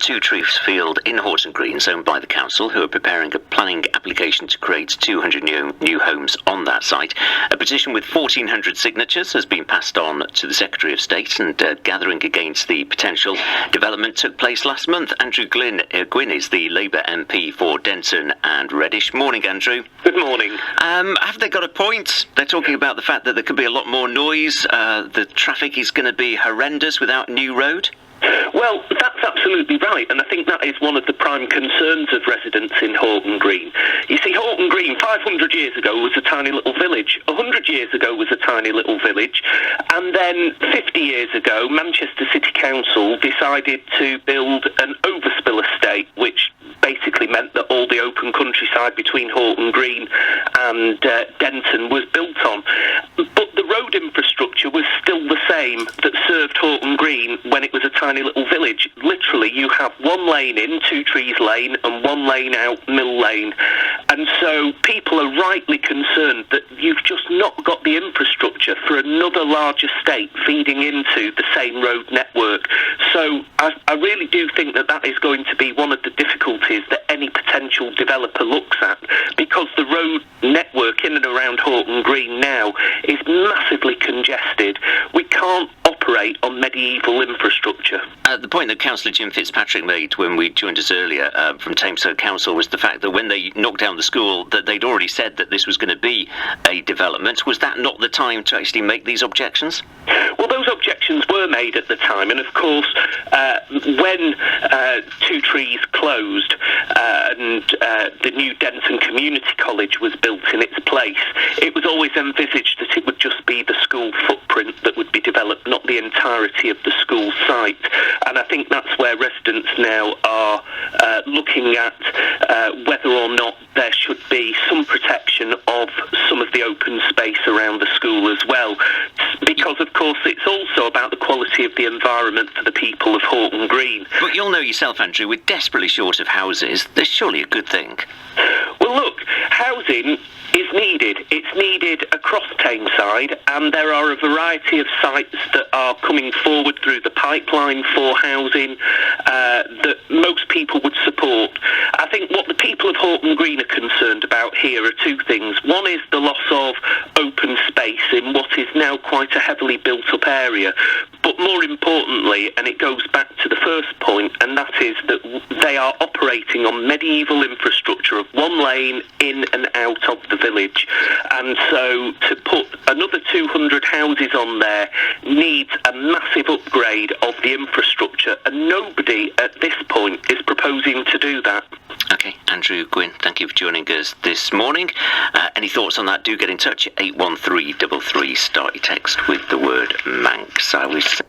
Two Trees field in Horton Green is owned by the council, who are preparing a planning application to create 200 new homes on that site. A petition with 1,400 signatures has been passed on to the Secretary of State, and gathering against the potential development took place last month. Andrew Gwynne is the Labour MP for Denton and Reddish. Morning, Andrew. Good morning. Have they got a point? They're talking about the fact that there could be a lot more noise. The traffic is going to be horrendous without a new road. Well, that's absolutely right, and I think that is one of the prime concerns of residents in Horton Green. You see, Horton Green 500 years ago was a tiny little village, 100 years ago was a tiny little village, and then 50 years ago Manchester City Council decided to build an overspill estate, which basically meant that all the open countryside between Horton Green and Denton was built on. But the road infrastructure was still the same that served Horton Green when it was a tiny little village. Literally, you have one lane in, Two Trees Lane, and one lane out, Mill Lane. And so people are rightly concerned that you've just not got the infrastructure for another large estate feeding into the same road network. So I really do think that that is going to be one of the difficulties that any potential developer looks at, because the road network in and around Horton Green now is massively congested. We can't operate on medieval infrastructure. The point that Councillor Jim Fitzpatrick made when we joined us earlier from Tameside Council was the fact that when they knocked down the school, that they'd already said that this was going to be a development. Was that not the time to actually make these objections? Well, those objections were made at the time, and of course, when Two Trees closed and the new Denton Community College was built in its place, it was always envisaged that it would just be the school footprint that would be developed, not the entirety of the school site. And I think that's where residents now are looking at whether or not there should be some protection of some of the open space around the school as well. Because, of course, it's also about the quality of the environment for the people of Horton Green. But you'll know yourself, Andrew, we're desperately short of houses. There's surely a good thing. Well, look, housing is needed. It's needed across Tameside, and there are a variety of sites that are coming forward through the pipeline for housing that most people would support. I think what the people of Horton Green are concerned about here are two things. One is the loss of open space in what is now quite a heavily built-up area. But more importantly, and it goes back to the first point, and that is that they are operating on medieval infrastructure of one lane in and out of the village. And so to put another 200 houses on there needs a massive upgrade of the infrastructure, and nobody at this point is proposing to do that. Okay, Andrew Gwynne, thank you for joining us this morning. Any thoughts on that, do get in touch. 81333, start your text with the word Manx. I was